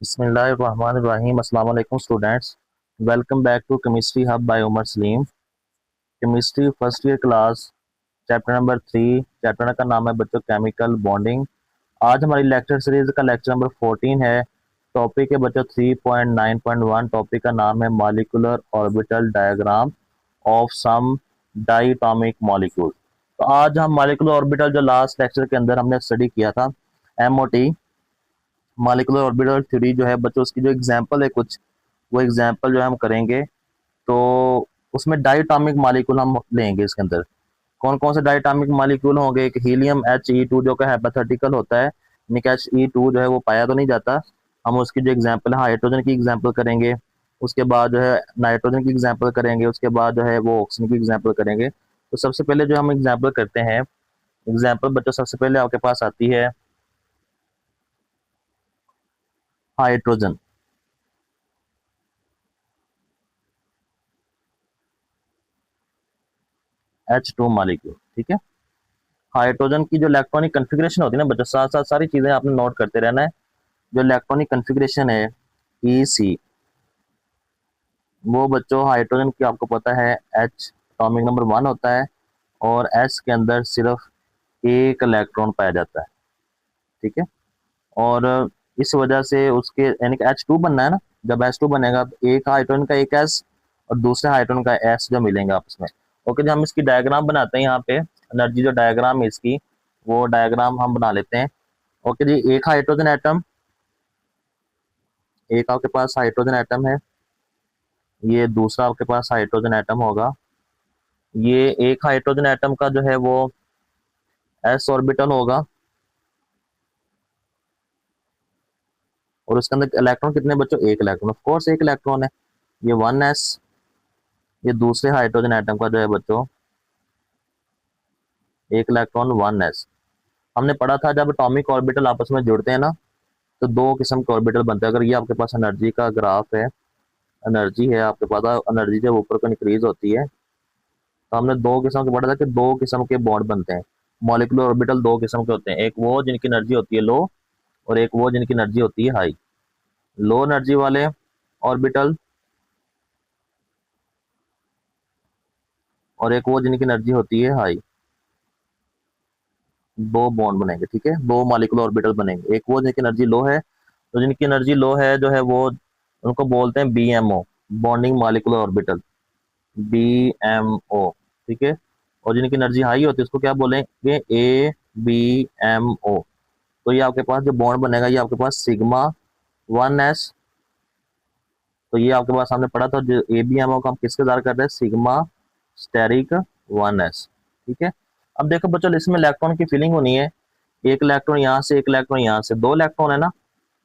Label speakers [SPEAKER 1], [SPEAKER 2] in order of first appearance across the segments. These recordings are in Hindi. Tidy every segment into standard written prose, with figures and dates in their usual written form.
[SPEAKER 1] बिस्मिल्लाहिर्रहमानिर्रहीम। अस्सलाम वालेकुम students, welcome back to chemistry hub by Umar Saleem. Chemistry first year class, chapter number 3। Chapter का नाम है बच्चों केमिकल बॉन्डिंग। आज हमारी लेक्चर सीरीज का लेक्चर नंबर 14 है। टॉपिक है बच्चों 3.9.1। टॉपिक का नाम है molecular orbital diagram of some diatomic molecule. तो आज हम मॉलिक्यूलर ऑर्बिटल जो लास्ट लेक्चर के अंदर हमने स्टडी किया था, एमओटी मॉलिक्यूलर ऑर्बिटल थ्योरी जो है बच्चों, उसकी जो एग्जांपल है कुछ, वो एग्जांपल जो है हम करेंगे। तो उसमें डाइटॉमिक मॉलिक्यूल हम लेंगे। इसके अंदर कौन कौन से डाइटॉमिक मॉलिक्यूल होंगे? एक हीलियम He2 जो कि हाइपोथेटिकल होता है, यानी कि He2 जो है वो पाया तो नहीं जाता। हम उसकी जो एग्जांपल है हाइड्रोजन की एग्जांपल करेंगे, उसके बाद जो है नाइट्रोजन की एग्जांपल करेंगे, उसके बाद जो है वो ऑक्सीजन की एग्जांपल करेंगे। तो सबसे पहले जो हम एग्जांपल करते हैं, एग्जांपल बच्चों सबसे पहले आपके पास आती है हाइड्रोजन। H2 मॉलिक्यूल, ठीक है। हाइड्रोजन की जो इलेक्ट्रॉनिक कन्फिग्रेशन होती है ना बच्चों, साथ साथ सारी चीजें आपने नोट करते रहना है। जो इलेक्ट्रॉनिक कन्फिग्रेशन है EC, वो बच्चों हाइड्रोजन की आपको पता है H एटॉमिक नंबर 1 होता है, और S के अंदर सिर्फ एक इलेक्ट्रॉन पाया जाता है, ठीक है। और इस वजह से उसके यानी कि H2 बनना है ना, जब H2 बनेगा तो एक हाइड्रोजन का एक S और दूसरे हाइड्रोजन का S जो मिलेंगे आपस में। ओके जी, हम इसकी डायग्राम बनाते हैं यहाँ पे। एनर्जी जो डायग्राम है इसकी, वो डायग्राम हम बना लेते हैं। ओके जी, एक हाइड्रोजन एटम, एक आपके पास हाइड्रोजन एटम है, ये दूसरा आपके पास हाइड्रोजन एटम होगा। ये एक हाइड्रोजन एटम का जो है वो S ऑर्बिटल होगा, और उसके अंदर इलेक्ट्रॉन कितने बच्चों? एक इलेक्ट्रॉन, ऑफ कोर्स एक इलेक्ट्रॉन है, ये 1s। ये दूसरे हाइड्रोजन एटम का जो है बच्चों एक इलेक्ट्रॉन 1s। हमने पढ़ा था जब एटॉमिक ऑर्बिटल आपस में जुड़ते हैं ना, तो दो किस्म के ऑर्बिटल बनते हैं। अगर ये आपके पास एनर्जी का ग्राफ है, एनर्जी है आपके पास, एनर्जी जब ऊपर को इंक्रीज होती है, तो हमने दो किस्म के पढ़ा था कि दो किस्म के बॉन्ड बनते हैं। मॉलिक्यूलर ऑर्बिटल दो किस्म के होते हैं, एक वो जिनकी एनर्जी होती है लो, और एक वो जिनकी एनर्जी होती है हाई। लो एनर्जी वाले ऑर्बिटल, और एक वो जिनकी एनर्जी होती है हाई। दो बॉन्ड बनेंगे, ठीक है, दो मॉलिक्यूलर ऑर्बिटल बनेंगे। एक वो जिनकी एनर्जी लो है, तो जिनकी एनर्जी लो है जो है वो, उनको बोलते हैं BMO, bonding molecular orbital, BMO, ठीक है। और जिनकी एनर्जी हाई होती है उसको क्या बोलेंगे? ABMO। तो ये आपके पास जो बॉन्ड बनेगा, ये आपके पास सिग्मा 1s। तो ये आपके पास हमने पढ़ा था, जो ABMO का हम किसके द्वारा करते हैं? सिग्मा स्टेरिक 1s, ठीक है। अब देखो बच्चों, इसमें इलेक्ट्रॉन की फिलिंग होनी है। एक इलेक्ट्रॉन यहाँ से, एक इलेक्ट्रॉन यहाँ से, दो इलेक्ट्रॉन है ना।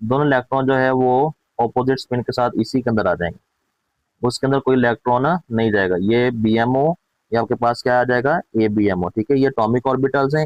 [SPEAKER 1] दोनों इलेक्ट्रॉन जो है वो ऑपोजिट स्पिन के साथ इसी के अंदर आ जाएंगे, उसके अंदर कोई इलेक्ट्रॉन नहीं जाएगा। ये BMO, ये आपके पास क्या आ जाएगा? ABMO, ठीक है। ये अटोमिक ऑर्बिटल्स हैं,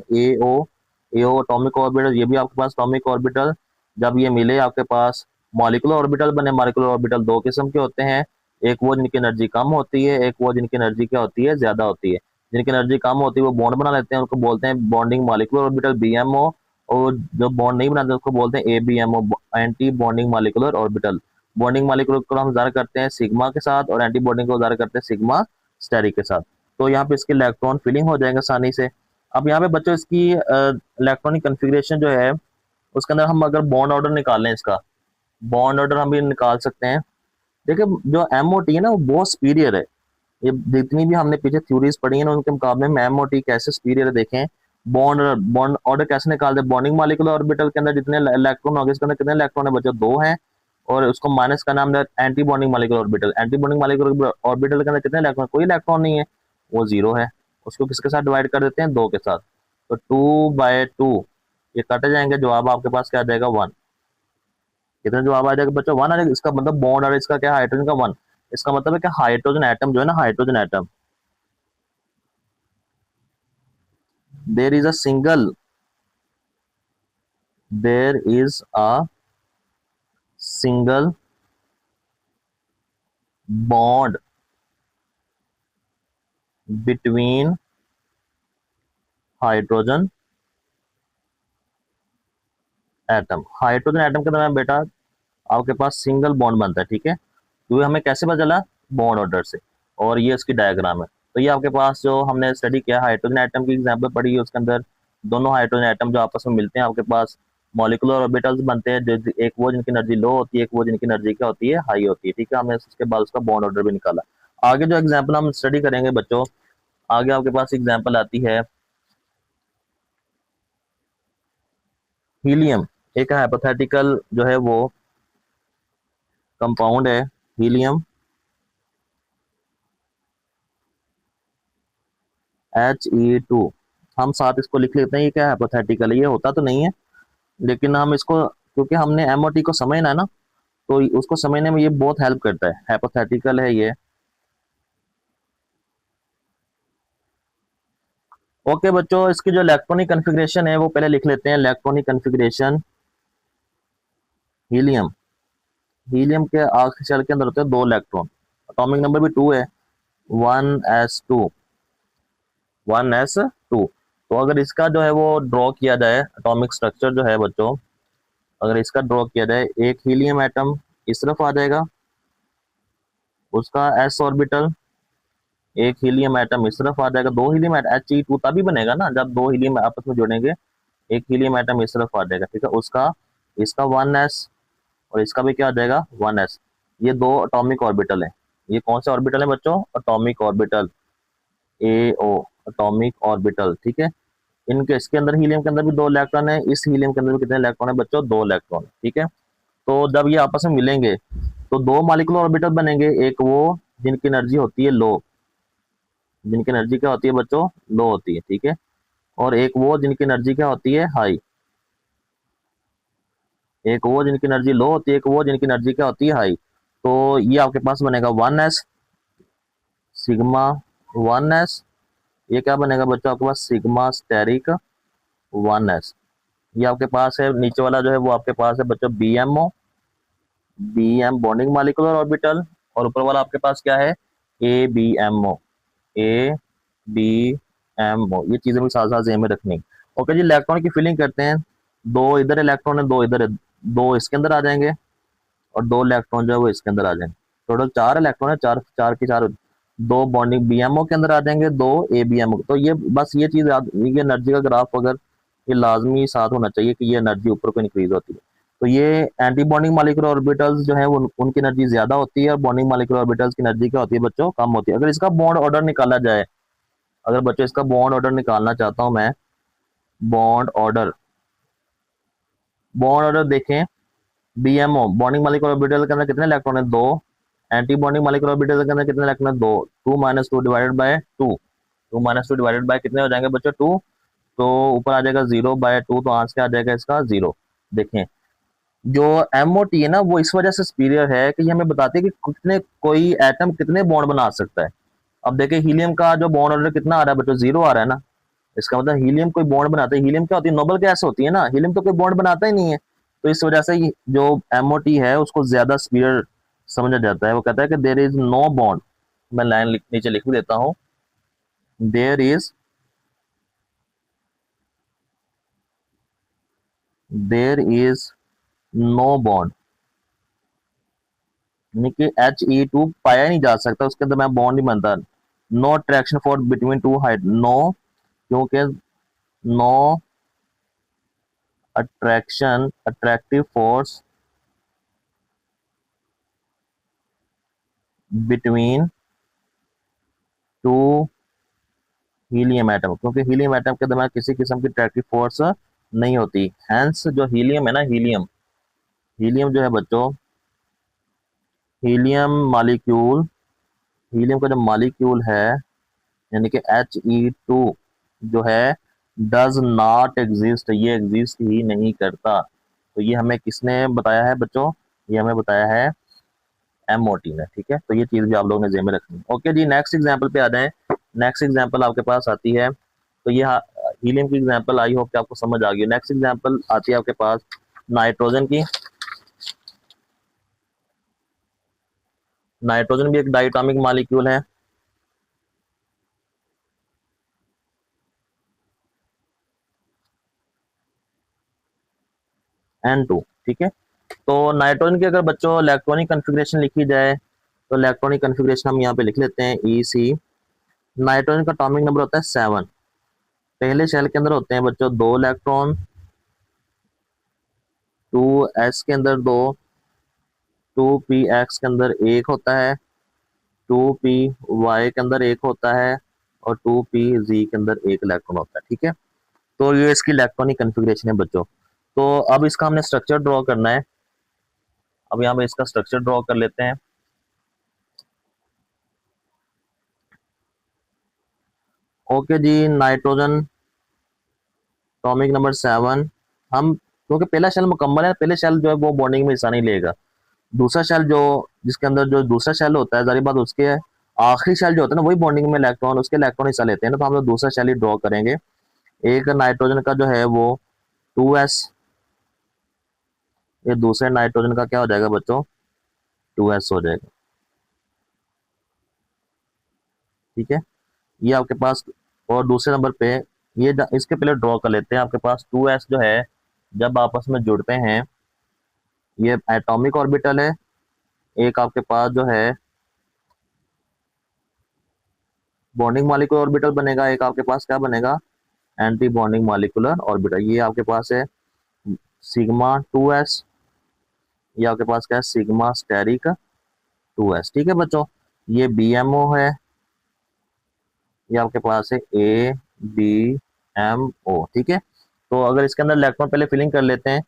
[SPEAKER 1] AO अटोमिक ऑर्बिटल, ये भी आपके पास अटोमिक ऑर्बिटल। जब ये मिले आपके पास मॉलिक्यूलर ऑर्बिटल बने। मॉलिक्यूलर ऑर्बिटल दो किस्म के होते हैं, एक वो जिनकी एनर्जी कम होती है, एक वो जिनकी एनर्जी क्या होती है? ज्यादा होती है। जिनकी एनर्जी कम होती है वो बॉन्ड बना लेते हैं, उनको बोलते हैं बॉन्डिंग मॉलिक्यूलर ऑर्बिटल BMO। और जो बॉन्ड नहीं बनाते उसको बोलते हैं ABMO, anti bonding molecular orbital. Bonding molecule को हम ज़ाहिर करते हैं सिग्मा के साथ, और एंटी बॉन्डिंग को ज़ाहिर करते हैं सिग्मा स्टेरिक के साथ। तो यहाँ पे इसके इलेक्ट्रॉन फिलिंग हो जाएंगे आसानी से। अब यहाँ पे बच्चों इसकी इलेक्ट्रॉनिक कन्फिग्रेशन जो है, उसके अंदर हम अगर बॉन्ड ऑर्डर निकालें, इसका बॉन्ड ऑर्डर हम भी निकाल सकते हैं। देखिए, जो MOT है ना वो बहुत सुपीरियर है। ये जितनी भी हमने पीछे थ्योरीज पढ़ी है ना, उनके मुकाबले में MOT कैसे सुपीरियर है देखें। बॉन्ड बॉन्ड ऑर्डर कैसे निकालते हैं? बॉन्डिंग मॉलिक्यूलर ऑर्बिटल के अंदर जितने इलेक्ट्रॉन होंगे, इसके अंदर कितने इलेक्ट्रॉन है बच्चों? दो हैं। और उसको माइनस का नाम है anti bonding molecular orbital. Anti bonding molecular orbital के अंदर कितने इलेक्ट्रॉन? कोई इलेक्ट्रॉन नहीं है, वो जीरो है। उसको किसके साथ डिवाइड कर देते हैं? दो के साथ। तो 2/2 ये कटे जाएंगे, जवाब आपके पास क्या आ जाएगा? 1। कितने जवाब आ जाएगा बच्चों? 1 आ जाएगा। इसका मतलब बॉन्ड और इसका क्या? हाइड्रोजन का 1। इसका मतलब है कि हाइड्रोजन एटम जो है ना, hydrogen atom, there is a single, there is a single bond between hydrogen atom. Hydrogen atom के दरमियान बेटा आपके पास सिंगल बॉन्ड बनता है, ठीक है। तो ये हमें कैसे पता चला, बॉन्ड ऑर्डर से। और ये इसकी डायग्राम है। तो ये आपके पास जो हमने स्टडी किया हाइड्रोजन एटम की एग्जांपल पढ़ी है, उसके अंदर दोनों हाइड्रोजन एटम जो आपस में मिलते हैं, आपके पास मॉलिक्यूलर ऑर्बिटल्स बनते हैं, जो एक वो जिनकी एनर्जी लो होती है, एक वो जिनकी एनर्जी क्या होती है, हाई होती है, ठीक है। हमने उसके बाद उसका बॉन्ड ऑर्डर भी निकाला। आगे जो एग्जाम्पल हम स्टडी करेंगे बच्चों, आगे आपके पास एग्जाम्पल आती है हीलियम। एक हाइपोथेटिकल जो है वो कंपाउंड है हीलियम, He2। हम साथ इसको लिख लेते हैं, ये क्या हाइपोथेटिकल है, ये होता तो नहीं है, लेकिन हम इसको क्योंकि हमने एमओटी को समझना है ना, तो उसको समझने में ये बहुत हेल्प करता है। हाइपोथेटिकल है ये। ओके बच्चों, इसकी जो इलेक्ट्रॉनिक कन्फिग्रेशन है वो पहले लिख लेते हैं। इलेक्ट्रॉनिक कन्फिग्रेशन हीलियम, हीलियम के आखिरी शेल के अंदर होते हैं 2 इलेक्ट्रॉन, एटॉमिक नंबर भी 2 है, 1s2, 1s2। तो अगर इसका जो है वो ड्रॉ किया जाए, एटॉमिक स्ट्रक्चर जो है बच्चों, अगर इसका ड्रॉ किया जाए, एक हीलियम एटम इस तरफ आ जाएगा, उसका s ऑर्बिटल, एक हीलियम एटम इस तरफ आ जाएगा, 2 हीलियम एटम, He2 तभी बनेगा ना जब 2 हीलियम आपस में जुड़ेंगे, एक हीलियम एटम इस तरफ आ जाएगा, ठीक है। उसका इसका 1s और इसका भी क्या आ जाएगा, 1s। ये 2 एटॉमिक ऑर्बिटल है। ये कौन से ऑर्बिटल है बच्चों, atomic orbital, AO, atomic orbital, ठीक है। इनके इसके अंदर हीलियम के अंदर भी 2 इलेक्ट्रॉन है, इस हीलियम के अंदर भी कितने इलेक्ट्रॉन है बच्चों, 2 इलेक्ट्रॉन, ठीक है। तो जब ये आपस में मिलेंगे तो 2 मॉलिक्यूलर ऑर्बिटल बनेंगे, एक वो जिनकी एनर्जी होती है लो, जिनकी एनर्जी क्या होती है बच्चों, लो होती है, ठीक है। और एक वो जिनकी एनर्जी क्या होती है, हाई, एक वो जिनकी एनर्जी लो होती है, एक वो जिनकी एनर्जी क्या होती है, हाई। तो ये आपके पास बनेगा 1s, सिग्मा 1s। ये क्या बनेगा बच्चों आपके पास, सिग्मा स्टेरिक 1s। ये आपके पास है, नीचे वाला जो है वो आपके पास है बच्चों BMO, BM bonding molecular orbital. और ऊपर वाला आपके पास क्या है, ABMO, ABMO। ये चीजें भी साथ साथ जेब में रखनी। ओके जी, इलेक्ट्रॉन की फिलिंग करते हैं। 2 इधर इलेक्ट्रॉन है, 2 इधर है, 2 इसके अंदर आ जाएंगे और 2 इलेक्ट्रॉन जो है वो इसके अंदर आ जाएंगे। टोटल 4 इलेक्ट्रॉन है, चार चार की चार, 2 बॉन्डिंग BMO के अंदर आ जाएंगे, 2 ABMO। तो ये बस ये चीज याद, ये एनर्जी का ग्राफ अगर ये लाजमी साथ होना चाहिए कि ये एनर्जी ऊपर को इंक्रीज होती है। तो ये एंटी बॉन्डिंग मॉलिक्यूलर ऑर्बिटल्स जो है वो उनकी एनर्जी ज्यादा होती है, और बॉन्डिंग मॉलिक्यूलर ऑर्बिटल्स की एनर्जी क्या होती है बच्चों, कम होती है। अगर इसका बॉन्ड ऑर्डर निकाला जाए, अगर बच्चों इसका बॉन्ड ऑर्डर निकालना चाहता हूं मैं, बॉन्ड ऑर्डर, बॉन्ड ऑर्डर देखें, BMO बॉन्डिंग मॉलिक्यूलर ऑर्बिटल के अंदर कितने इलेक्ट्रॉन है, 2। एंटी बॉन्डिंग मॉलिक्यूलर ऑर्बिटल के अंदर कितने इलेक्ट्रॉन है, 2। 2 - 2 डिवाइडेड बाय 2, 2 - 2 डिवाइडेड बाय कितने हो जाएंगे बच्चों, 2। तो ऊपर आ जाएगा 0/2, तो आंसर क्या आ जाएगा इसका, 0। देखें, जो MOT है ना वो इस वजह से सुपीरियर है कि ये हमें बताती है कि कितने कोई एटम कितने बॉन्ड बना सकता है। अब देखिए हीलियम का जो बॉन्ड ऑर्डर कितना आ रहा है बच्चों, 0 आ रहा है ना। इसका मतलब हीलियम कोई बॉन्ड बनाता है, हीलियम क्या होती है, नोबल गैस होती है ना, हीलियम तो कोई बॉन्ड बनाता ही नहीं है। तो इस वजह से जो MOT है उसको ज्यादा सुपीरियर समझा जाता है। वो कहता है कि देयर इज नो बॉन्ड, मैं लाइन नीचे लिख भी देता हूँ, there is, there is no bond, यानी कि He2 पाया नहीं जा सकता, उसके अंदर मैं बॉन्ड नहीं बनता। No attraction for between two hide, no, क्योंकि no attraction, attractive force between two helium atom, क्योंकि हीलियम एटम के दरमियान किसी किस्म की अट्रैक्टिव फोर्स नहीं होती। हैंस जो हीलियम है ना, हीलियम, हीलियम जो है बच्चों, हीलियम मॉलिक्यूल, हीलियम का जो मॉलिक्यूल है, यानी कि He2 जो है, डज नॉट एग्जिस्ट, ये एग्जिस्ट ही नहीं करता। तो ये हमें किसने बताया है बच्चों, ये हमें बताया है MOT ने, ठीक है। तो ये चीज भी आप लोगों ने जेब में रखनी है। ओके जी, नेक्स्ट एग्जांपल पे आ जाएं। नेक्स्ट एग्जांपल आपके पास आती है, तो ये हीलियम की एग्जांपल, आई होप कि आपको समझ आ गई। नेक्स्ट एग्जांपल आती है आपके पास नाइट्रोजन की। नाइट्रोजन भी एक डायटोमिक मॉलिक्यूल है, N2, ठीक है। तो नाइट्रोजन की अगर बच्चों इलेक्ट्रॉनिक कन्फिग्रेशन लिखी जाए तो इलेक्ट्रॉनिक कन्फिग्रेशन हम यहाँ पे लिख लेते हैं EC। नाइट्रोजन का एटॉमिक नंबर होता है 7। पहले शेल के अंदर होते हैं बच्चों 2 इलेक्ट्रॉन, 2s के अंदर 2, 2px के अंदर 1 होता है, 2py के अंदर 1 होता है और 2pz के अंदर 1 इलेक्ट्रॉन होता है। ठीक है, तो ये इसकी इलेक्ट्रॉनिक कन्फिग्रेशन है बच्चों। तो अब इसका हमने स्ट्रक्चर ड्रॉ करना है। अब यहाँ पे इसका स्ट्रक्चर ड्रॉ कर लेते हैं। ओके जी, नाइट्रोजन एटॉमिक नंबर 7। हम क्योंकि पहला शेल मुकम्मल है, पहले शेल जो है वो बॉन्डिंग में हिस्सा नहीं लेगा। दूसरा शेल जो जिसके अंदर जो दूसरा शेल होता है, जारी बात उसके आखिरी शेल जो होता है ना, वही बॉन्डिंग में इलेक्ट्रॉन उसके इलेक्ट्रॉन हिस्सा लेते हैं ना, तो हम लोग दूसरा शेल ही ड्रॉ करेंगे। एक नाइट्रोजन का जो है वो 2s, ये दूसरे नाइट्रोजन का क्या हो जाएगा बच्चों, 2s हो जाएगा। ठीक है, ये आपके पास। और दूसरे नंबर पे ये इसके पहले ड्रॉ कर लेते हैं। आपके पास 2s जो है जब आपस में जुड़ते हैं, ये एटॉमिक ऑर्बिटल है। एक आपके पास जो है बॉन्डिंग मॉलिक्यूलर ऑर्बिटल बनेगा, एक आपके पास क्या बनेगा, एंटी बॉन्डिंग मॉलिक्यूलर ऑर्बिटल। ये आपके पास है सिग्मा 2s, ये आपके पास क्या है, सिग्मा स्टेरिक 2s। ठीक है बच्चों, ये BMO है, ये आपके पास है ABMO। ठीक है, तो अगर इसके अंदर इलेक्ट्रॉन पहले फिलिंग कर लेते हैं।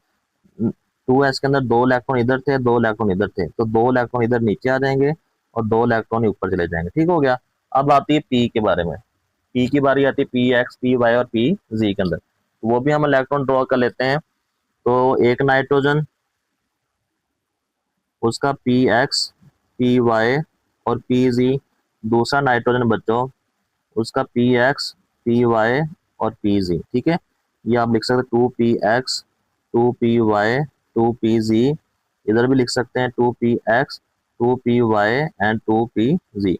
[SPEAKER 1] 2s के अंदर 2 इलेक्ट्रॉन इधर थे, 2 इलेक्ट्रॉन इधर थे, तो 2 इलेक्ट्रॉन इधर नीचे आ जाएंगे और 2 इलेक्ट्रॉन ऊपर चले जाएंगे। ठीक हो गया। अब आती है P के बारे में। P की बारी आती है PX, PY और PZ के अंदर, तो वो भी हम इलेक्ट्रॉन ड्रॉ कर लेते हैं। तो एक नाइट्रोजन, उसका PX, PY और PZ। दूसरा नाइट्रोजन बच्चों, उसका PX, PY और PZ। ठीक है, ये आप लिख सकते हैं 2PX, 2PY, 2PZ। इधर भी लिख सकते हैं 2PX, 2PY एंड 2PZ।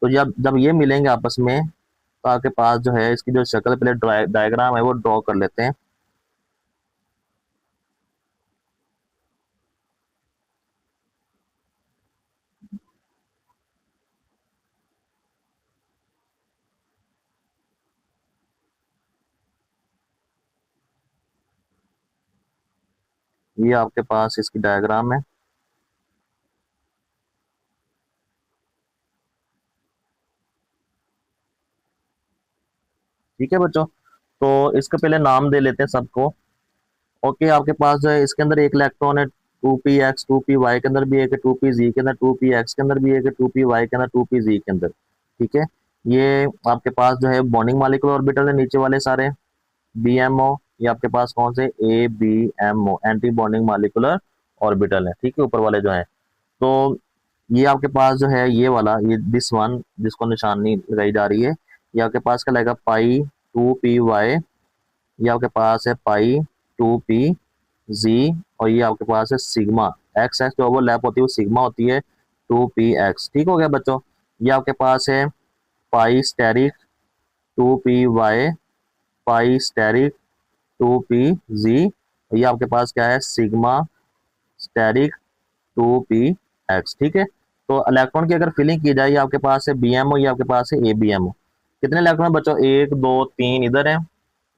[SPEAKER 1] तो जब जब ये मिलेंगे आपस में, तो आपके पास जो है इसकी जो शक्ल पहले डायग्राम है वो ड्रॉ कर लेते हैं। ये आपके पास इसकी डायग्राम है। ठीक है बच्चों, तो इसके पहले नाम दे लेते हैं सबको। ओके, आपके पास जो है इसके अंदर एक इलेक्ट्रॉन है 2px, 2py के अंदर भी एक है, 2pz के अंदर, 2px के अंदर भी एक है, 2py के अंदर, 2pz के अंदर। ठीक है, ये आपके पास जो है बॉन्डिंग मॉलिक्यूलर ऑर्बिटल है नीचे वाले सारे। BMO, ये आपके पास कौन से, ABMO, anti bonding molecular orbital है। ठीक है, ऊपर वाले जो है। तो ये आपके पास जो है ये वाला, ये दिस वन जिसको निशानी लगाई जा रही है, ये आपके पास क्या लगेगा, पाई 2py। ये आपके पास है पाई 2pz। और ये आपके पास है सिग्मा एक्स एक्स जो ओवरलैप होती है वो सिग्मा होती है 2px। ठीक हो गया बच्चों। ये आपके पास है pi asterisk 2py, pi asterisk 2pz। ये आपके पास क्या है, सिग्मा स्टेरिक 2px। ठीक है, तो इलेक्ट्रॉन की अगर फिलिंग की जाए, ये आपके पास है BMO, ये आपके पास है ABMO। कितने इलेक्ट्रॉन बच्चों, 1 2 3 इधर है,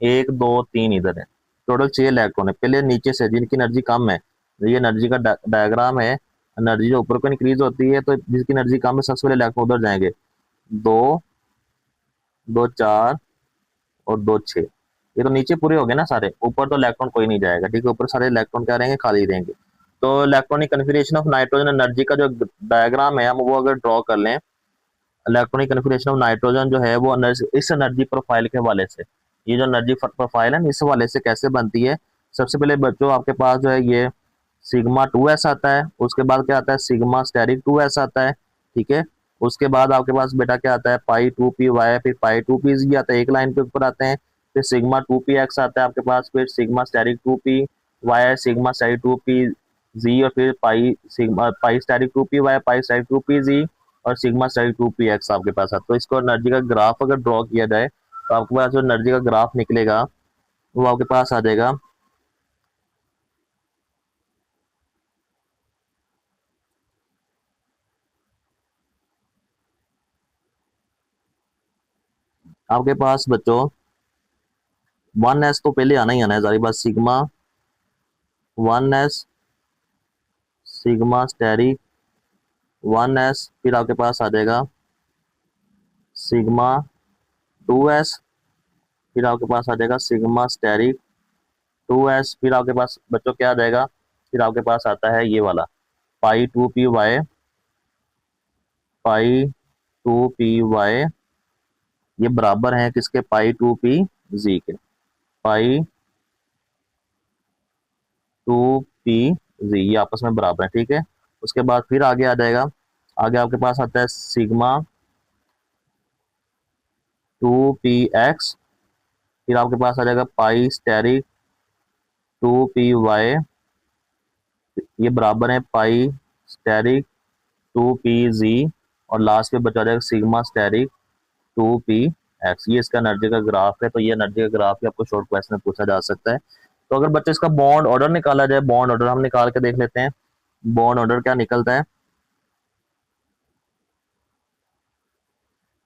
[SPEAKER 1] 1 2 3 इधर है, टोटल 6 इलेक्ट्रॉन है। पहले नीचे से जिनकी एनर्जी कम है, ये एनर्जी का डायग्राम है। एनर्जी जो ऊपर को इंक्रीज होती है, तो जिसकी एनर्जी कम है सबसे पहले इलेक्ट्रॉन उधर जाएंगे। 2 2 4 और 2 6, ये तो नीचे पूरे हो गए ना सारे, ऊपर तो इलेक्ट्रॉन कोई नहीं जाएगा। ठीक है, ऊपर सारे इलेक्ट्रॉन क्या रहेंगे, खाली रहेंगे। तो electronic configuration of nitrogen energy का जो डायग्राम है हम वो अगर ड्रॉ कर लें, इलेक्ट्रॉनिक कन्फिग्रेशन ऑफ नाइट्रोजन जो है वो इस एनर्जी प्रोफाइल के हवाले से, ये जो एनर्जी प्रोफाइल है इस हवाले से कैसे बनती है। सबसे पहले बच्चों आपके पास जो है ये सिग्मा 2s आता है, उसके बाद क्या आता है, सिग्मा स्टेरिक 2s आता है। ठीक है, उसके बाद आपके पास बेटा क्या आता है, पाई 2py, फिर पाई 2pz आता है, एक लाइन पे ऊपर आते हैं। फिर सिग्मा 2px आता है आपके पास, फिर sigma steric 2py, sigma steric 2pz और फिर pi sigma pi asterisk 2py, pi asterisk 2pz और सिग्मा स्टेरिक 2px आपके पास आता है। तो इसको एनर्जी का ग्राफ अगर ड्रॉ किया जाए, तो आपके पास जो एनर्जी का ग्राफ निकलेगा वो आपके पास आ जाएगा आपके पास बच्चों 1s तो पहले आना ही आना है सारी बात, sigma 1s sigma steric 1s, फिर आपके पास आ जाएगा सिग्मा 2s, फिर आपके पास आ जाएगा सिग्मा स्टेरिक 2s, फिर आपके पास बच्चों क्या आ जाएगा, फिर आपके पास आता है ये वाला पाई 2py, पाई 2py, ये बराबर है किसके, पाई 2pz के, पाई 2pz, ये आपस में बराबर है, ठीक है। उसके बाद फिर आगे आ जाएगा, आगे आपके पास आता है सिग्मा 2px, फिर आपके पास आ जाएगा पाई स्टेरिक 2py, ये बराबर है पाई स्टेरिक 2pz, और लास्ट में बचा जाएगा सिग्मा स्टेरिक 2px। ये इसका एनर्जी का ग्राफ है, तो ये एनर्जी का ग्राफ भी आपको शॉर्ट क्वेश्चन में पूछा जा सकता है। तो अगर बच्चे इसका बॉन्ड ऑर्डर निकाला जाए, बॉन्ड ऑर्डर हम निकाल के देख लेते हैं, बॉन्ड ऑर्डर क्या निकलता है।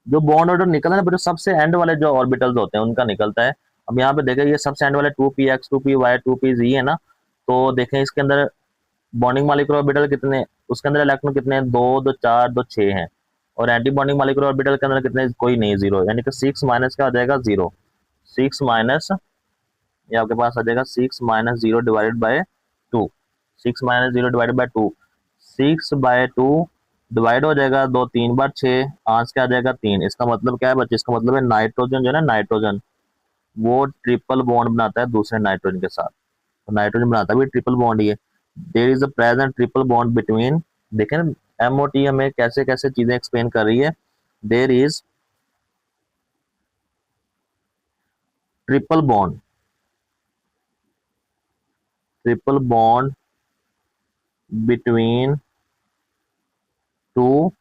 [SPEAKER 1] जो बॉन्ड ऑर्डर निकलता है ना, सबसे एंड वाले जो ऑर्बिटल्स होते हैं उनका निकलता है। अब यहाँ पे देखें, ये सबसे एंड वाले 2px 2py 2pz है ना, तो देखें इसके अंदर बॉन्डिंग मॉलिक्यूलर ऑर्बिटल कितने, उसके अंदर इलेक्ट्रॉन कितने हैं, 2 2 4 2 6 हैं, और एंटी बॉन्डिंग मॉलिक्यूलर ऑर्बिटल के अंदर कितने, कोई नहीं, 0, यानी कि 6 माइनस क्या हो जाएगा, 0, 6 माइनस, ये आपके पास आ जाएगा 6 - 0 divided by 2, 6 - 0 divided by 2, 6/2 divide हो जाएगा, 2 3 बार 6, आंसर क्या आ जाएगा 3। इसका मतलब क्या है बच्चे, इसका मतलब है नाइट्रोजन जो है ना, नाइट्रोजन वो ट्रिपल बॉन्ड बनाता है दूसरे नाइट्रोजन के साथ, तो नाइट्रोजन बनाता है भी ट्रिपल बॉन्ड ये। There is a present triple bond between, देखें एमओटी हमें कैसे कैसे चीजें एक्सप्लेन कर रही है। There is triple bond, triple bond between two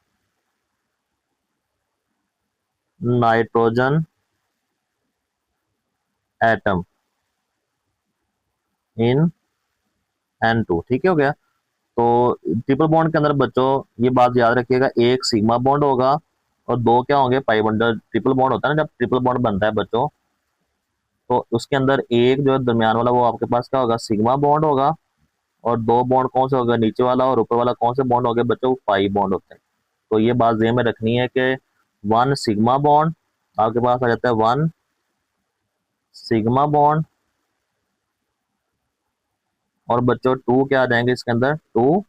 [SPEAKER 1] nitrogen atom in N2, ठीक है हो गया। तो ट्रिपल बॉन्ड के अंदर बच्चों ये बात याद रखिएगा, एक सिग्मा बॉन्ड होगा और दो क्या होंगे, पाई बॉन्ड। ट्रिपल बॉन्ड होता है ना, जब ट्रिपल बॉन्ड बनता है बच्चों, तो उसके अंदर एक जो है दरमियान वाला वो आपके पास क्या होगा, सिग्मा बॉन्ड होगा, और दो बॉन्ड कौन से होगा, नीचे वाला और ऊपर वाला कौन से बॉन्ड हो गए बच्चों, पाई बॉन्ड होते हैं। तो ये बात ध्यान में रखनी है कि 1 सिग्मा बॉन्ड आपके पास आ जाता है, 1 सिग्मा बॉन्ड, और बच्चों 2 क्या आ जाएंगे इसके अंदर, 2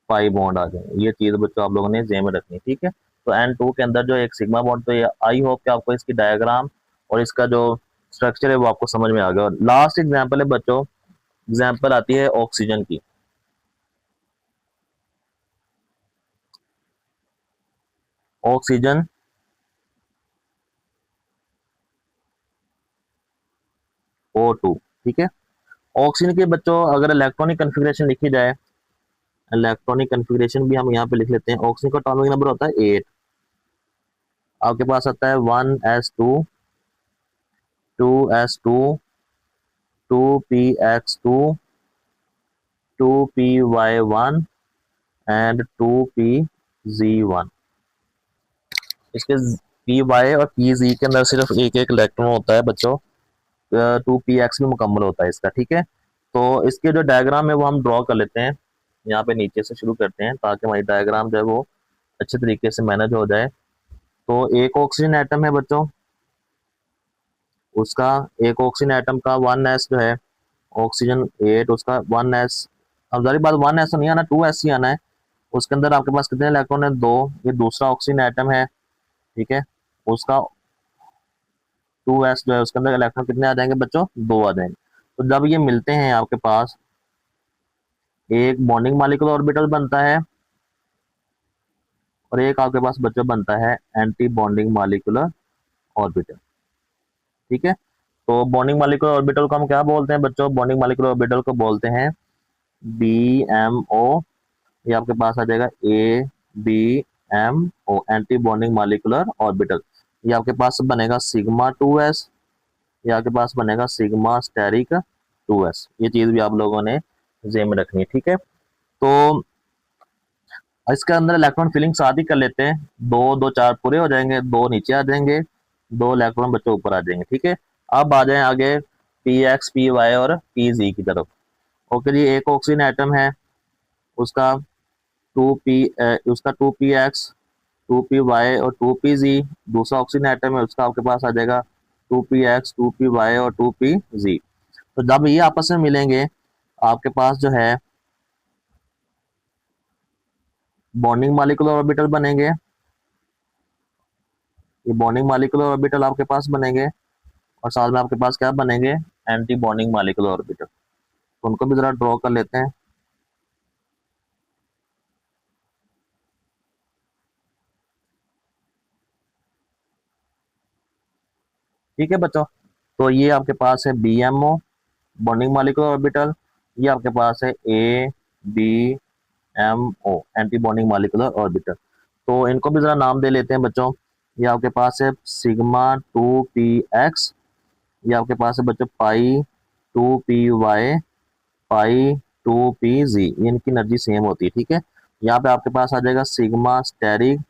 [SPEAKER 1] पाई बॉन्ड आ जाएंगे। ये चीज बच्चों आप लोगों ने ध्यान में रखनी, ठीक है। तो N2 के अंदर जो एक सिग्मा बॉन्ड, तो ये आई होप कि आपको इसकी डायग्राम और इसका जो स्ट्रक्चर है वो आपको समझ में आ गया। और लास्ट एग्जांपल है बच्चों, एग्जांपल आती है ऑक्सीजन की। ऑक्सीजन O2, ठीक है। ऑक्सीजन के बच्चों अगर इलेक्ट्रॉनिक कन्फिग्रेशन लिखी जाए, इलेक्ट्रॉनिक कन्फिग्रेशन भी हम यहाँ पे लिख लेते हैं। ऑक्सीजन का एटॉमिक नंबर होता है 8, आपके पास आता है 1s2 2s2 2px2 2py1 and 2pz1। इसके पी वाई और पी जी के अंदर सिर्फ एक एक इलेक्ट्रॉन होता है बच्चों, 2px भी मुकम्मल होता है इसका, ठीक है। तो इसके जो डायग्राम है वो हम ड्रॉ कर लेते हैं, यहाँ पे नीचे से शुरू करते हैं ताकि हमारी डायग्राम जो है वो अच्छे तरीके से मैनेज हो जाए। तो एक ऑक्सीजन एटम है बच्चों, उसका एक ऑक्सीजन एटम का 1s जो है, ऑक्सीजन 8, उसका 1s, अब सारी बात 1s तो नहीं आना, 2s ही आना है। उसके अंदर आपके पास कितने इलेक्ट्रॉन है, 2, ये दूसरा ऑक्सीजन एटम है, ठीक है। उसका 2s जो है, उसके अंदर इलेक्ट्रॉन कितने आ जाएंगे बच्चों, 2 आ जाएंगे। तो जब ये मिलते हैं आपके पास एक बॉन्डिंग मॉलिक्यूलर ऑर्बिटल बनता है, और एक आपके पास बच्चों बनता है एंटी बॉन्डिंग मॉलिक्यूलर ऑर्बिटल, ठीक है। तो बॉन्डिंग मॉलिक्यूलर ऑर्बिटल को हम क्या बोलते हैं बच्चों, बॉन्डिंग मॉलिक्यूलर ऑर्बिटल को बोलते हैं BMO। ये आपके पास आ जाएगा ABMO, anti bonding molecular orbital. ये आपके पास बनेगा सिग्मा 2s, ये आपके पास बनेगा सिग्मा स्टेरिक 2s। ये चीज भी आप लोगों ने जेम में रखनी है, ठीक है। तो इसके अंदर इलेक्ट्रॉन फिलिंग साथ ही कर लेते हैं, दो दो चार पूरे हो जाएंगे, दो नीचे आ जाएंगे, दो इलेक्ट्रॉन बच्चों ऊपर आ जाएंगे। ठीक है, अब आ जाए आगे पी एक्स पी वाई और पी जी की तरफ। ओके जी, एक ऑक्सीजन एटम है, उसका two P x, two P y और टू पी जी। दूसरा ऑक्सीजन एटम है, उसका आपके पास आ जाएगा two P x, two P y और टू पी जी। तो जब ये आपस में मिलेंगे, आपके पास जो है बॉन्डिंग मॉलिक्यूलर ऑर्बिटल बनेंगे। ये बॉन्डिंग मॉलिक्यूलर ऑर्बिटल आपके पास बनेंगे, और साथ में आपके पास क्या बनेंगे, एंटी बॉन्डिंग मॉलिक्यूलर ऑर्बिटल। तो उनको भी जरा ड्रॉ कर लेते हैं। ठीक है बच्चों, तो ये आपके पास है B M O, bonding molecular orbital. ये आपके पास है A B M O, anti bonding molecular orbital. तो इनको भी जरा नाम दे लेते हैं बच्चों। ये आपके पास है सिग्मा टू पी एक्स, ये आपके पास है बच्चों pi two P Y, pi two P Z. ये इनकी एनर्जी सेम होती है। ठीक है, यहाँ पे आपके पास आ जाएगा sigma asterisk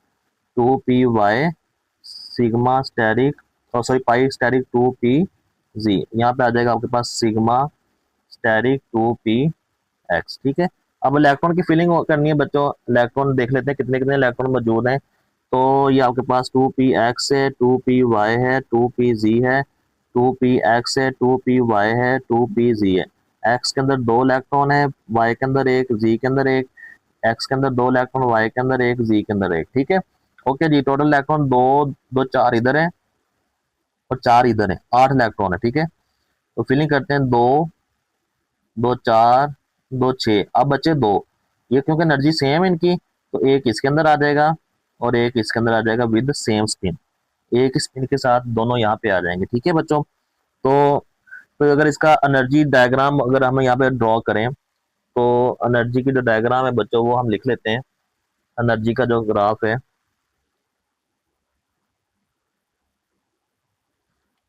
[SPEAKER 1] two P Y, sigma asterisk और sorry pi asterisk two P Z. यहाँ पे आ जाएगा आपके पास sigma asterisk two P X. ठीक है, अब इलेक्ट्रॉन की फिलिंग करनी है बच्चों। इलेक्ट्रॉन देख लेते हैं कितने कितने इलेक्ट्रॉन मौजूद हैं। तो ये आपके पास टू पी एक्स है, टू पी वाई है, टू पी जी है, टू पी एक्स है, टू पी वाई है, टू पी जी है। एक्स के अंदर दो इलेक्ट्रॉन है, वाई के अंदर एक, जी के अंदर एक। एक्स के अंदर दो इलेक्ट्रॉन, वाई के अंदर एक, जी के अंदर एक। ठीक है, ओके जी, टोटल इलेक्ट्रॉन दो दो चार इधर है और चार इधर है, आठ इलेक्ट्रॉन है। ठीक है, तो फिलिंग करते हैं, दो दो चार, दो छः, अब बचे दो। ये क्योंकि एनर्जी सेम है इनकी, तो एक इसके अंदर आ जाएगा और एक इसके अंदर आ जाएगा विद सेम स्पिन। एक स्पिन के साथ दोनों यहाँ पे आ जाएंगे। ठीक है बच्चों, तो अगर इसका एनर्जी डायग्राम अगर हम यहाँ पे ड्रॉ करें, तो एनर्जी की जो डायग्राम है बच्चों वो हम लिख लेते हैं। एनर्जी का जो ग्राफ है,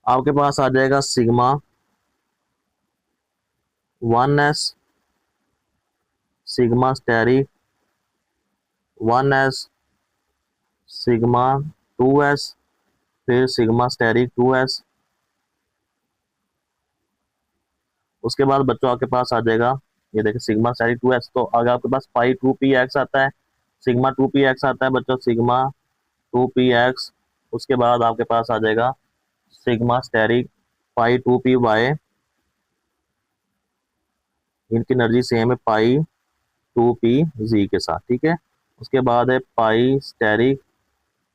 [SPEAKER 1] आपके पास आ जाएगा sigma one s, sigma asterisk one s, sigma two s, फिर सिग्मा स्टेरिक टू एस। उसके बाद बच्चों आपके पास आ जाएगा, ये देखिए सिग्मा स्टेरिक टू एस। तो अगर आपके पास पाई टू पी एक्स आता है, सिग्मा टू पी एक्स आता है बच्चों, सिग्मा टू पी एक्स। उसके बाद आपके पास आ जाएगा sigma asterisk pi two P y, इनकी एनर्जी सेम है पाई टू पी जी के साथ। ठीक है, उसके बाद है pi asterisk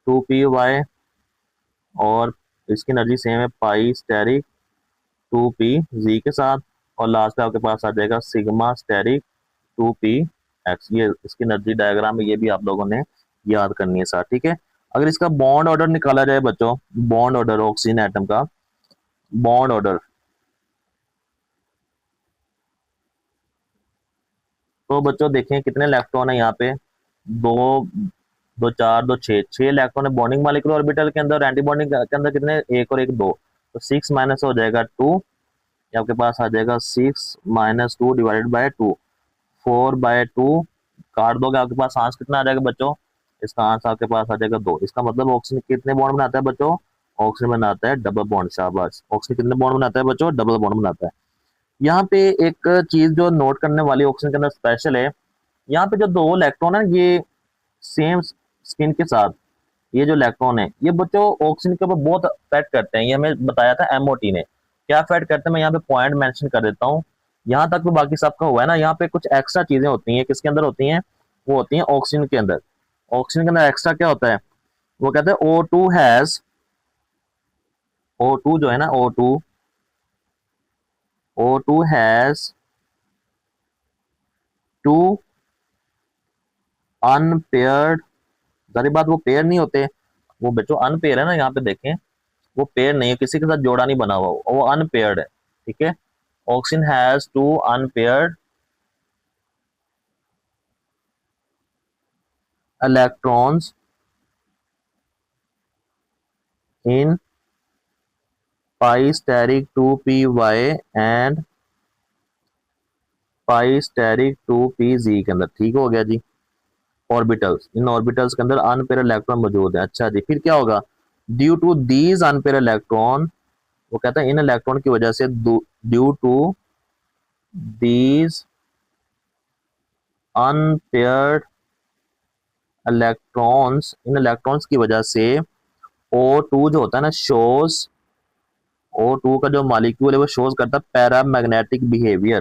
[SPEAKER 1] two P y, और इसकी एनर्जी सेम है pi asterisk two P z के साथ। और लास्ट में आपके पास आ जाएगा sigma asterisk two P x. ये इसकी एनर्जी डायग्राम है, ये भी आप लोगों ने याद करनी है साथ। ठीक है, अगर इसका बॉन्ड ऑर्डर निकाला जाए बच्चों, बॉन्ड ऑर्डर ऑक्सीजन एटम का बॉन्ड ऑर्डर, तो बच्चों देखें कितने इलेक्ट्रॉन है यहाँ पे, दो दो चार, दो छः, छः इलेक्ट्रॉन है बॉन्डिंग मॉलिक्यूलर ऑर्बिटल के अंदर, एंटी बॉन्डिंग के अंदर कितने, एक और एक दो। तो सिक्स माइनस हो जाएगा टू, ये आपके पास आ जाएगा six minus two divided by two, four by two. काट दोगे आपके पास आंसर कितना आ जाएगा बच्चों, इसका आंसर आपके पास आ जाएगा दो। इसका मतलब ऑक्सीजन कितने बॉन्ड बनाता है बच्चों, ऑक्सीजन बनाता है डबल बॉन्ड। शाबाश, ऑक्सीजन कितने बॉन्ड बनाता है बच्चों, डबल बॉन्ड बनाता है। यहाँ पे एक चीज जो नोट करने वाली ऑक्सीजन के अंदर स्पेशल है, यहाँ पे जो दो इलेक्ट्रॉन है ये सेम स्पिन के साथ, ये जो इलेक्ट्रॉन है ये बच्चों ऑक्सीजन के ऊपर बहुत इफेक्ट करते हैं। ये हमें बताया था एमओटी ने, क्या इफेक्ट करते हैं मैं यहाँ पे पॉइंट मेंशन कर देता हूँ। यहाँ तक तो बाकी सबका हुआ है ना, यहाँ पे कुछ एक्स्ट्रा चीजें होती हैं, किसके अंदर होती हैं, वो होती हैं ऑक्सीजन के अंदर। ऑक्सीजन के अंदर एक्स्ट्रा क्या होता है, वो कहते हैं O two has, O two जो है ना, O two, O two has two unpaired. सारी बात वो पेयर नहीं होते, वो बच्चों अनपेयर है ना, यहाँ पे देखें वो पेयर नहीं है, किसी के साथ जोड़ा नहीं बना हुआ, वो अनपेयर्ड है। ठीक है, oxygen has two unpaired electrons in pi asterisk two P y and pi asterisk two P z के अंदर। ठीक हो गया जी, ऑर्बिटल्स, इन ऑर्बिटल्स के अंदर अनपेयर इलेक्ट्रॉन मौजूद है। अच्छा जी, फिर क्या होगा, due to these unpair electron, वो कहता है इन इलेक्ट्रॉन की वजह से, due to these unpaired electrons, इन इलेक्ट्रॉन्स की वजह से O2 जो होता है ना, शोज, O2 का जो मॉलिक्यूल है वो शोज करता है पैरामैग्नेटिक बिहेवियर,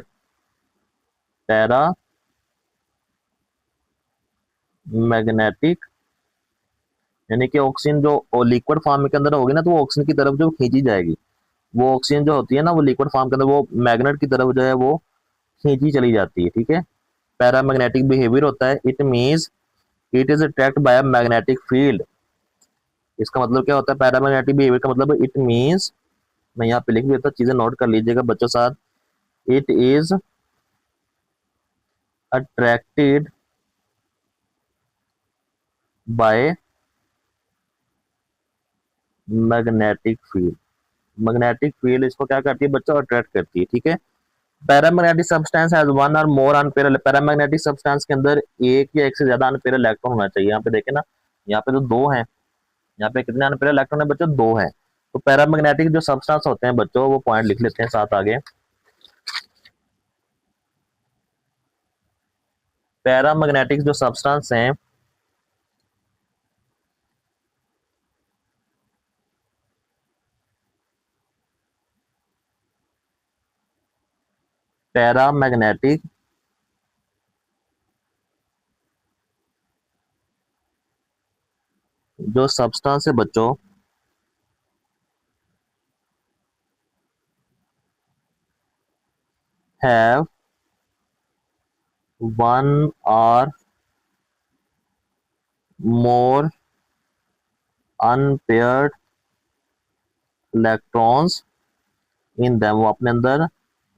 [SPEAKER 1] पैरा मैग्नेटिक, यानी कि ऑक्सीजन जो लिक्विड फॉर्म के अंदर होगी ना, तो वो ऑक्सीजन की तरफ जो खींची जाएगी, वो ऑक्सीजन जो होती है ना, वो लिक्विड फॉर्म के अंदर वो मैग्नेट की तरफ जो है वो खींची चली जाती है। ठीक है, पैरामैग्नेटिक बिहेवियर होता है, it means it is attract by a magnetic field. इसका मतलब क्या होता है पैरामैग्नेटिक बिहेवियर का मतलब, इट मीन्स, मैं यहाँ पे लिख देता, चीजें नोट कर लीजिएगा बच्चों साथ, it is attracted by magnetic field. Magnetic field इसको क्या करती है बच्चों, अट्रैक्ट करती है। ठीक है, पैरामैग्नेटिक सब्सटेंस हैज वन और मोर अनपेयर, पैरामैग्नेटिक सब्सटेंस के अंदर एक या एक से ज्यादा अनपेयर इलेक्ट्रॉन होना चाहिए। यहाँ पे देखें ना, यहाँ पे तो दो है, यहाँ पे कितने अनपेयर इलेक्ट्रॉन है बच्चों, दो है। तो पैरामैग्नेटिक जो सब्सटेंस होते हैं बच्चों, वो पॉइंट लिख लेते हैं साथ आगे। पैरामैग्नेटिक जो सब्सटेंस हैं, पैरामैग्नेटिक जो सब्सटेंस है बच्चों, हैव वन और मोर अनपेयर्ड इलेक्ट्रॉन्स इन देम, वो अपने अंदर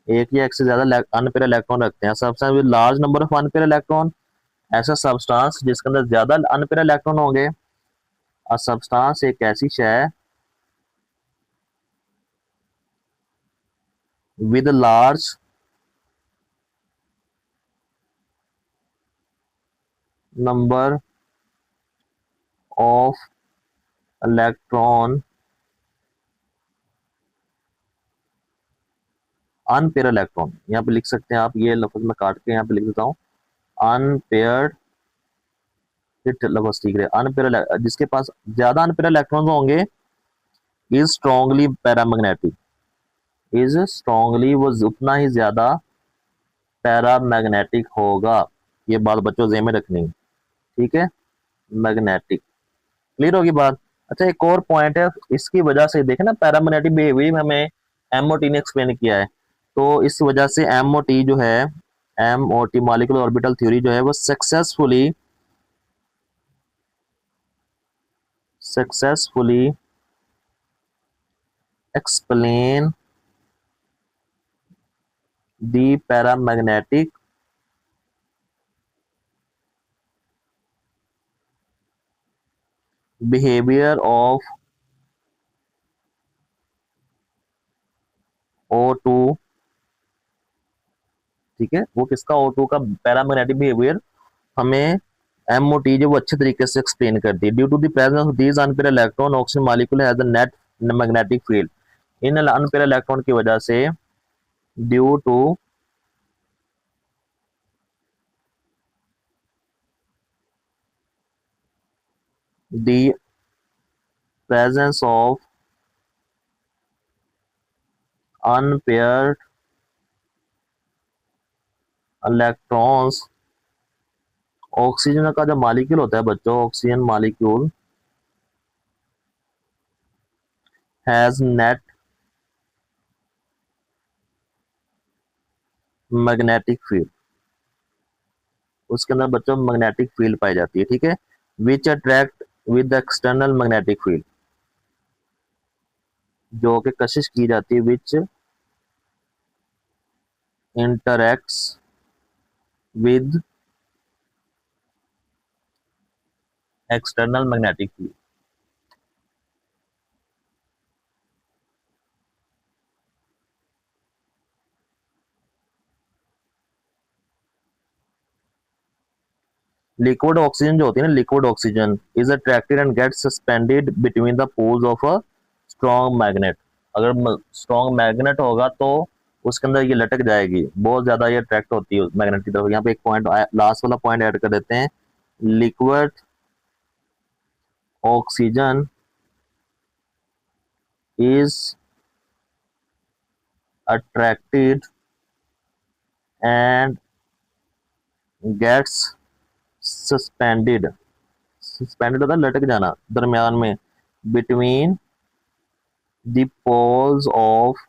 [SPEAKER 1] एक या एक से ज्यादा अनपेयर इलेक्ट्रॉन रखते हैं। Substance with large number of unpaired electron, ऐसा सब्सटेंस जिसके अंदर ज्यादा अनपेयर इलेक्ट्रॉन होंगे। और सब्सटेंस एक ऐसी शय with large number of electron unpaired electron, यहाँ पे लिख सकते हैं आप, ये लफ्ज में काट के यहाँ पे लिख देता हूँ, अनपेयर्ड, लफ्ज ठीक है, अनपेयर, जिसके पास ज्यादा अनपेयर इलेक्ट्रॉन होंगे, is strongly paramagnetic, is strongly, वो उतना ही ज्यादा पैरामैग्नेटिक होगा। ये बात बच्चों ज़हन में रखनी है। ठीक है, मैग्नेटिक, क्लियर होगी बात। अच्छा, एक और पॉइंट है, इसकी वजह से देखे ना, पैरामैग्नेटिक बिहेवियर हमें एमओटी ने एक्सप्लेन किया है, तो इस वजह से एमओटी जो है, एमओटी मॉलिक्यूलर ऑर्बिटल थ्योरी जो है वो successfully explain the paramagnetic behaviour of O2। ठीक है, वो किसका, O2 का पैरामैग्नेटिक बिहेवियर हमें एमओटी जो वो अच्छे तरीके से एक्सप्लेन करती है। Due to the presence of these unpair electron, oxygen molecule has a net magnetic field, इन अनपेयर इलेक्ट्रॉन की वजह से, due to the presence of unpaired electrons, oxygen का जो मॉलिक्यूल होता है बच्चों, oxygen molecule has net magnetic field, उसके अंदर बच्चों मैग्नेटिक फील्ड पाई जाती है। ठीक है, which attract with the external magnetic field, जो कि कशिश की जाती है, which interacts with external magnetic field. Liquid oxygen जो होती है ना, liquid oxygen is attracted and get suspended between the poles of a strong magnet. अगर स्ट्रॉन्ग मैग्नेट होगा तो उसके अंदर ये लटक जाएगी, बहुत ज्यादा ये अट्रैक्ट होती है मैग्नेट की तरफ। यहाँ पे एक पॉइंट, लास्ट वाला पॉइंट ऐड कर देते हैं, liquid oxygen is attracted and gets suspended। Suspended होता है लटक जाना दरमियान में, between the poles of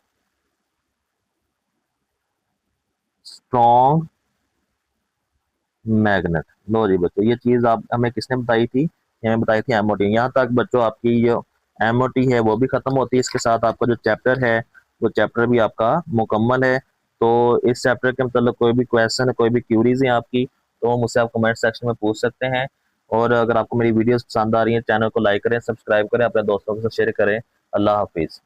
[SPEAKER 1] strong magnet. लो जी बच्चों, ये चीज आप हमें किसने बताई थी? ये हमें बताई थी एमओटी। यहाँ तक बच्चों आपकी जो एमओटी है वो भी खत्म होती है। इसके साथ आपका जो चैप्टर है वो चैप्टर भी आपका मुकम्मल है। तो इस चैप्टर के मतलब कोई भी क्वेश्चन है, कोई भी क्यूरीज है आपकी, तो मुझसे आप कमेंट सेक्शन में पूछ सकते हैं। और अगर आपको मेरी वीडियोस पसंद आ रही है, चैनल को लाइक करें, सब्सक्राइब करें, अपने दोस्तों के साथ शेयर करें। अल्लाह हाफिज़।